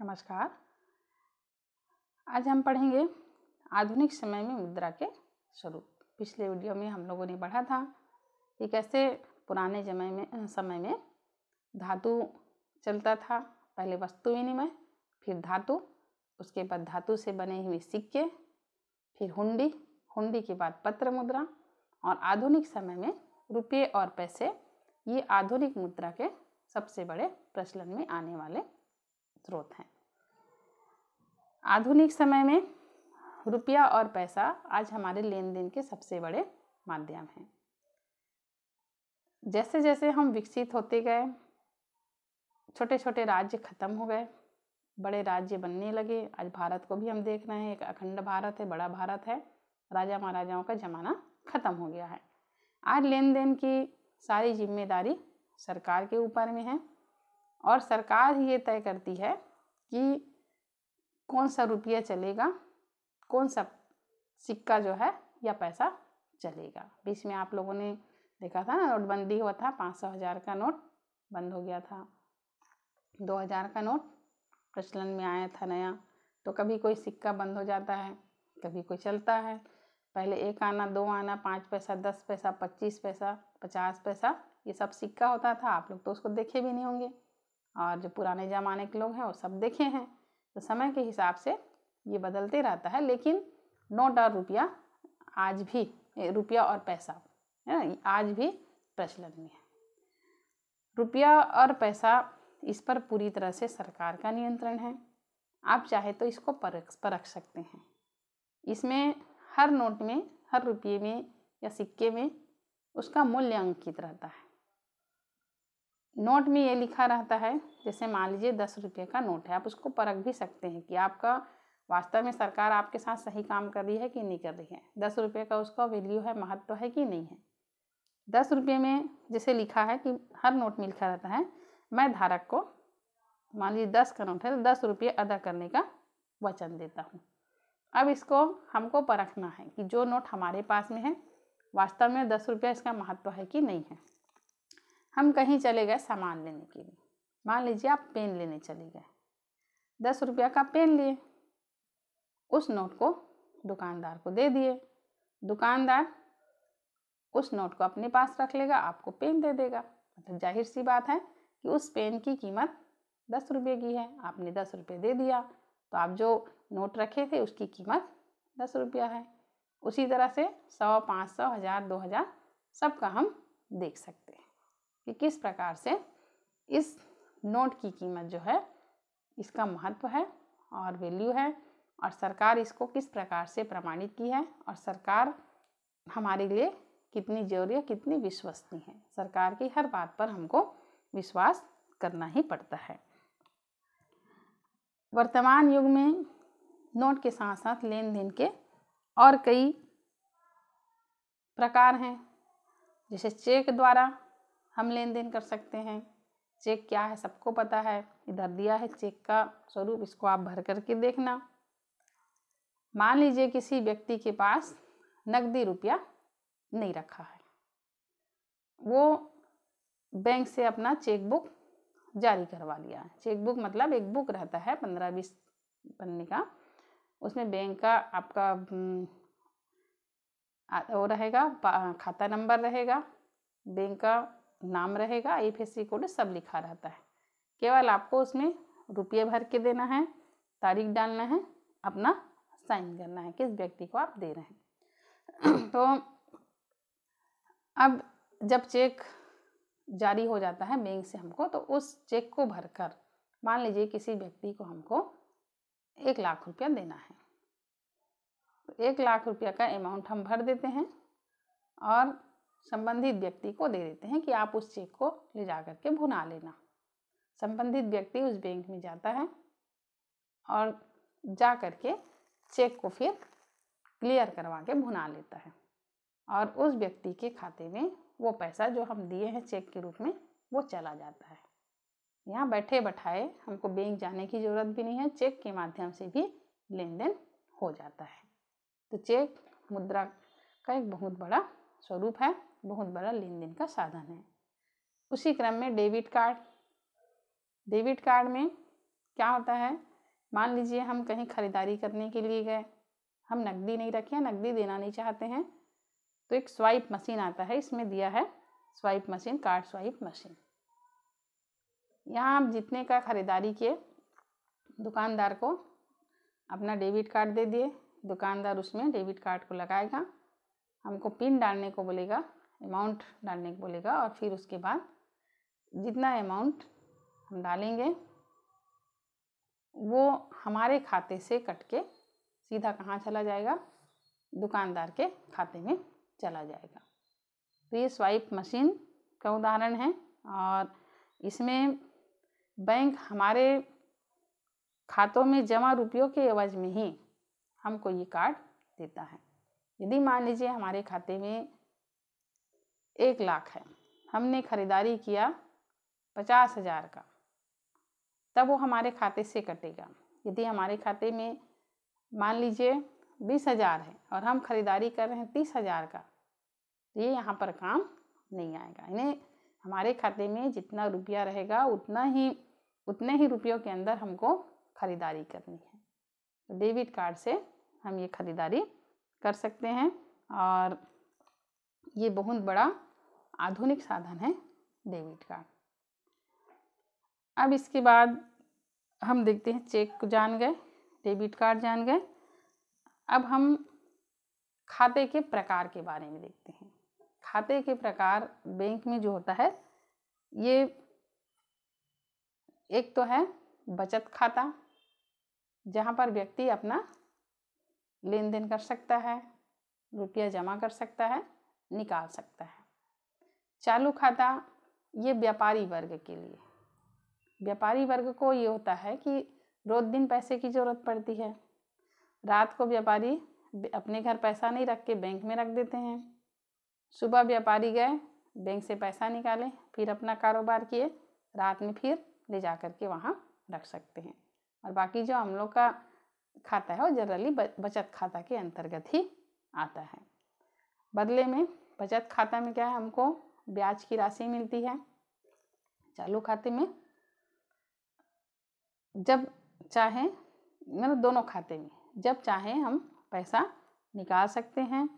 नमस्कार। आज हम पढ़ेंगे आधुनिक समय में मुद्रा के स्वरूप। पिछले वीडियो में हम लोगों ने पढ़ा था कि कैसे पुराने समय में धातु चलता था। पहले वस्तु विनिमय, फिर धातु, उसके बाद धातु से बने हुए सिक्के, फिर हुंडी, हुंडी के बाद पत्र मुद्रा और आधुनिक समय में रुपये और पैसे। ये आधुनिक मुद्रा के सबसे बड़े प्रचलन में आने वाले स्रोत हैं। आधुनिक समय में रुपया और पैसा आज हमारे लेन देन के सबसे बड़े माध्यम हैं। जैसे जैसे हम विकसित होते गए, छोटे छोटे राज्य खत्म हो गए, बड़े राज्य बनने लगे। आज भारत को भी हम देख रहे हैं, एक अखंड भारत है, बड़ा भारत है। राजा महाराजाओं का जमाना खत्म हो गया है। आज लेन देन की सारी जिम्मेदारी सरकार के ऊपर में है और सरकार ही ये तय करती है कि कौन सा रुपया चलेगा, कौन सा सिक्का जो है या पैसा चलेगा। बीच में आप लोगों ने देखा था ना, नोटबंदी हुआ था, 500,000 का नोट बंद हो गया था, 2000 का नोट प्रचलन में आया था नया। तो कभी कोई सिक्का बंद हो जाता है, कभी कोई चलता है। पहले 1 आना, 2 आना, 5 पैसा, 10 पैसा, 25 पैसा, 50 पैसा, ये सब सिक्का होता था। आप लोग तो उसको देखे भी नहीं होंगे और जो पुराने ज़माने के लोग हैं वो सब देखे हैं। तो समय के हिसाब से ये बदलते रहता है, लेकिन नोट और रुपया आज भी, रुपया और पैसा है ना, आज भी प्रचलन में है। रुपया और पैसा, इस पर पूरी तरह से सरकार का नियंत्रण है। आप चाहे तो इसको परख सकते हैं। इसमें हर नोट में, हर रुपये में या सिक्के में उसका मूल्य अंकित रहता है। नोट में ये लिखा रहता है, जैसे मान लीजिए 10 रुपये का नोट है, आप उसको परख भी सकते हैं कि आपका वास्तव में सरकार आपके साथ सही काम कर रही है कि नहीं कर रही है। 10 रुपये का उसका वैल्यू है, महत्व है कि नहीं है। 10 रुपये में जैसे लिखा है कि हर नोट में लिखा रहता है, मैं धारक को, मान लीजिए 10 का नोट है तो 10 रुपये अदा करने का वचन देता हूँ। अब इसको हमको परखना है कि जो नोट हमारे पास में है वास्तव में 10 रुपया इसका महत्व है कि नहीं है। हम कहीं चले गए सामान लेने के लिए, मान लीजिए आप पेन लेने चले गए, 10 रुपया का पेन लिए, उस नोट को दुकानदार को दे दिए। दुकानदार उस नोट को अपने पास रख लेगा, आपको पेन दे देगा। मतलब जाहिर सी बात है कि उस पेन की कीमत 10 रुपये की है, आपने 10 रुपये दे दिया, तो आप जो नोट रखे थे उसकी कीमत 10 रुपया है। उसी तरह से 100, 500, 1000, 2000 सबका हम देख सकते हैं कि किस प्रकार से इस नोट की कीमत जो है, इसका महत्व है और वैल्यू है, और सरकार इसको किस प्रकार से प्रमाणित की है, और सरकार हमारे लिए कितनी जरूरी है, कितनी विश्वसनीय है। सरकार की हर बात पर हमको विश्वास करना ही पड़ता है। वर्तमान युग में नोट के साथ साथ लेन देन के और कई प्रकार हैं। जैसे चेक द्वारा हम लेन देन कर सकते हैं। चेक क्या है सबको पता है, इधर दिया है चेक का स्वरूप, इसको आप भर करके देखना। मान लीजिए किसी व्यक्ति के पास नकदी रुपया नहीं रखा है, वो बैंक से अपना चेक बुक जारी करवा लिया है। चेक बुक मतलब एक बुक रहता है 15-20 पन्ने का, उसमें बैंक का आपका वो रहेगा, खाता नंबर रहेगा, बैंक का नाम रहेगा, IFSC कोड सब लिखा रहता है। केवल आपको उसमें रुपये भर के देना है, तारीख डालना है, अपना साइन करना है किस व्यक्ति को आप दे रहे हैं। तो अब जब चेक जारी हो जाता है बैंक से हमको, तो उस चेक को भरकर मान लीजिए किसी व्यक्ति को हमको 1 लाख रुपया देना है, तो 1 लाख रुपया का अमाउंट हम भर देते हैं और संबंधित व्यक्ति को दे देते हैं कि आप उस चेक को ले जा करके भुना लेना। संबंधित व्यक्ति उस बैंक में जाता है और जा करके चेक को फिर क्लियर करवा के भुना लेता है, और उस व्यक्ति के खाते में वो पैसा जो हम दिए हैं चेक के रूप में वो चला जाता है। यहाँ बैठे बैठाए हमको बैंक जाने की ज़रूरत भी नहीं है, चेक के माध्यम से भी लेन देन हो जाता है। तो चेक मुद्रा का एक बहुत बड़ा स्वरूप है, बहुत बड़ा लेन देन का साधन है। उसी क्रम में डेबिट कार्ड में क्या होता है मान लीजिए हम कहीं खरीदारी करने के लिए गए, हम नकदी नहीं रखे हैं, नकदी देना नहीं चाहते हैं, तो एक स्वाइप मशीन आता है, इसमें दिया है swipe machine, card swipe machine. यहाँ हम जितने का खरीदारी किए, दुकानदार को अपना डेबिट कार्ड दे दिए, दुकानदार उसमें डेबिट कार्ड को लगाएगा, हमको पिन डालने को बोलेगा, अमाउंट डालने को बोलेगा, और फिर उसके बाद जितना अमाउंट हम डालेंगे वो हमारे खाते से कट के सीधा कहाँ चला जाएगा, दुकानदार के खाते में चला जाएगा। तो ये स्वाइप मशीन का उदाहरण है, और इसमें बैंक हमारे खातों में जमा रुपयों के एवज में ही हमको ये कार्ड देता है। यदि मान लीजिए हमारे खाते में 1 लाख है, हमने खरीदारी किया 50,000 का, तब वो हमारे खाते से कटेगा। यदि हमारे खाते में मान लीजिए 20,000 है और हम खरीदारी कर रहे हैं 30,000 का, तो ये यहाँ पर काम नहीं आएगा। इन्हें हमारे खाते में जितना रुपया रहेगा उतने ही रुपयों के अंदर हमको खरीदारी करनी है। तो डेबिट कार्ड से हम ये खरीदारी कर सकते हैं, और ये बहुत बड़ा आधुनिक साधन है डेबिट कार्ड। अब इसके बाद हम देखते हैं, चेक को जान गए, डेबिट कार्ड जान गए, अब हम खाते के प्रकार के बारे में देखते हैं। खाते के प्रकार बैंक में जो होता है, ये एक तो है बचत खाता, जहाँ पर व्यक्ति अपना लेन देन कर सकता है, रुपया जमा कर सकता है, निकाल सकता है। चालू खाता ये व्यापारी वर्ग के लिए, व्यापारी वर्ग को ये होता है कि रोज दिन पैसे की ज़रूरत पड़ती है, रात को व्यापारी अपने घर पैसा नहीं रख के बैंक में रख देते हैं, सुबह व्यापारी गए बैंक से पैसा निकाले, फिर अपना कारोबार किए, रात में फिर ले जा कर के वहाँ रख सकते हैं। और बाकी जो हम लोग का खाता है वो जनरली बचत खाता के अंतर्गत ही आता है। बदले में बचत खाता में क्या है, हमको ब्याज की राशि मिलती है। चालू खाते में जब चाहें, मतलब दोनों खाते में जब चाहें हम पैसा निकाल सकते हैं,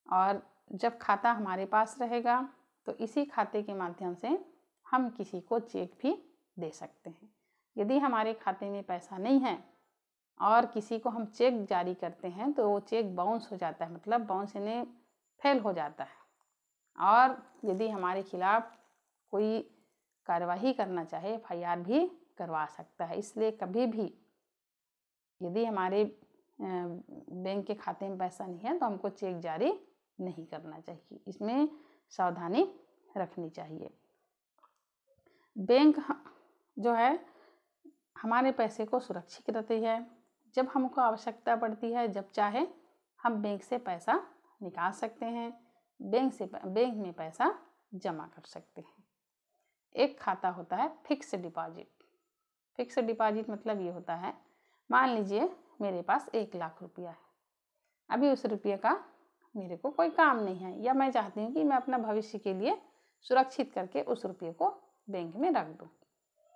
और जब खाता हमारे पास रहेगा तो इसी खाते के माध्यम से हम किसी को चेक भी दे सकते हैं। यदि हमारे खाते में पैसा नहीं है और किसी को हम चेक जारी करते हैं तो वो चेक बाउंस हो जाता है, मतलब बाउंस यानी फेल हो जाता है। और यदि हमारे खिलाफ कोई कार्यवाही करना चाहे, FIR भी करवा सकता है। इसलिए कभी भी यदि हमारे बैंक के खाते में पैसा नहीं है तो हमको चेक जारी नहीं करना चाहिए, इसमें सावधानी रखनी चाहिए। बैंक जो है हमारे पैसे को सुरक्षित रखती है। जब हमको आवश्यकता पड़ती है, जब चाहे हम बैंक से पैसा निकाल सकते हैं, बैंक में पैसा जमा कर सकते हैं। एक खाता होता है फिक्स डिपॉजिट। फिक्स डिपॉजिट मतलब ये होता है, मान लीजिए मेरे पास 1 लाख रुपया है, अभी उस रुपये का मेरे को कोई काम नहीं है, या मैं चाहती हूँ कि मैं अपना भविष्य के लिए सुरक्षित करके उस रुपये को बैंक में रख दूँ।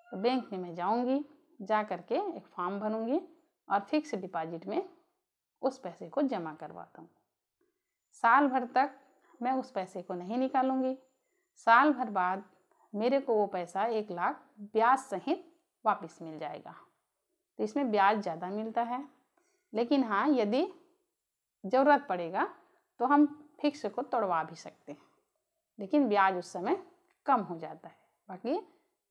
तो बैंक में मैं जाऊँगी, जा करके एक फॉर्म भरूँगी और फिक्स डिपॉजिट में उस पैसे को जमा करवाता हूँ। साल भर तक मैं उस पैसे को नहीं निकालूंगी, साल भर बाद मेरे को वो पैसा 1 लाख ब्याज सहित वापस मिल जाएगा। तो इसमें ब्याज ज़्यादा मिलता है, लेकिन हाँ यदि ज़रूरत पड़ेगा तो हम फिक्स को तोड़वा भी सकते हैं, लेकिन ब्याज उस समय कम हो जाता है। बाकी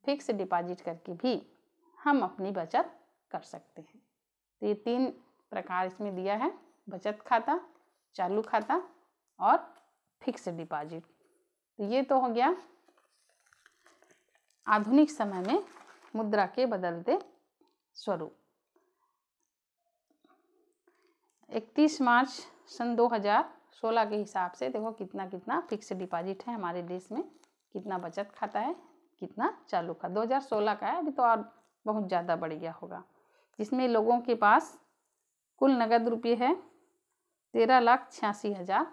फिक्स डिपॉजिट करके भी हम अपनी बचत कर सकते हैं। तो ये 3 प्रकार इसमें दिया है, बचत खाता, चालू खाता और फिक्स डिपॉजिट। तो ये तो हो गया आधुनिक समय में मुद्रा के बदलते स्वरूप। 31 मार्च सन 2016 के हिसाब से देखो कितना फिक्स डिपॉजिट है हमारे देश में, कितना बचत खाता है, कितना चालू खाता। 2016 का है, अभी तो और बहुत ज़्यादा बढ़ गया होगा। जिसमें लोगों के पास कुल नगद रुपये है 13,86,000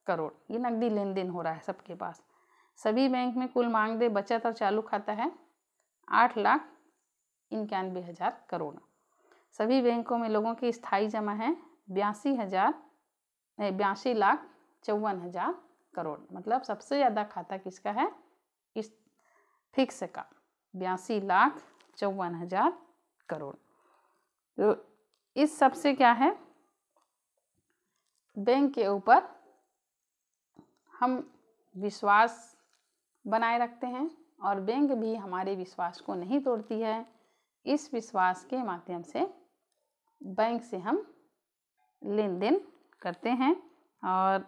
करोड़। ये नकदी लेन देन हो रहा है सबके पास। सभी बैंक में कुल मांगदेय बचत और चालू खाता है 8,91,000 करोड़। सभी बैंकों में लोगों की स्थायी जमा है 82,54,54,000 करोड़। मतलब सबसे ज़्यादा खाता किसका है? इस फिक्स का 82,54,000 करोड़। तो इस सबसे क्या है, बैंक के ऊपर हम विश्वास बनाए रखते हैं और बैंक भी हमारे विश्वास को नहीं तोड़ती है। इस विश्वास के माध्यम से बैंक से हम लेन देन करते हैं और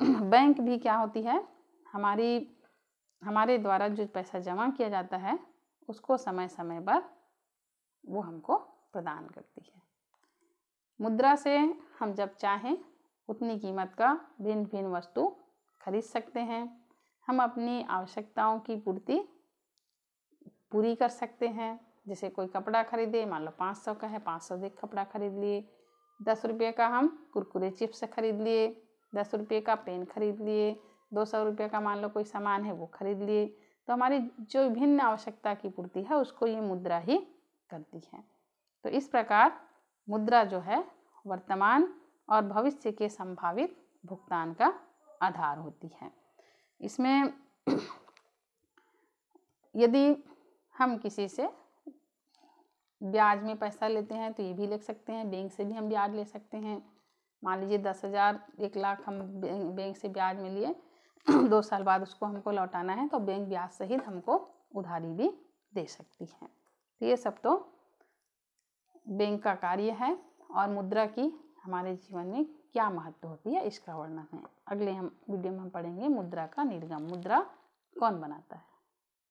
बैंक भी क्या होती है, हमारे द्वारा जो पैसा जमा किया जाता है उसको समय समय पर वो हमको प्रदान करती है। मुद्रा से हम जब चाहें उतनी कीमत का भिन्न भिन्न वस्तु खरीद सकते हैं। हम अपनी आवश्यकताओं की पूरी कर सकते हैं। जैसे कोई कपड़ा खरीदे, मान लो 500 का है, 500 का कपड़ा खरीद लिए। 10 रुपये का हम कुरकुरे चिप्स खरीद लिए, 10 रुपये का पेन खरीद लिए, 200 रुपये का मान लो कोई सामान है वो खरीद लिए। तो हमारी जो भिन्न आवश्यकता की पूर्ति है उसको ये मुद्रा ही करती है। तो इस प्रकार मुद्रा जो है वर्तमान और भविष्य के संभावित भुगतान का आधार होती है। इसमें यदि हम किसी से ब्याज में पैसा लेते हैं तो ये भी ले सकते हैं, बैंक से भी हम ब्याज ले सकते हैं। मान लीजिए 10,000 1 लाख हम बैंक से ब्याज में लिए, 2 साल बाद उसको हमको लौटाना है तो बैंक ब्याज सहित हमको उधारी भी दे सकती है। तो ये सब तो बैंक का कार्य है और मुद्रा की हमारे जीवन में क्या महत्व होती है इसका वर्णन है। अगले वीडियो में हम पढ़ेंगे मुद्रा का निर्गम, मुद्रा कौन बनाता है।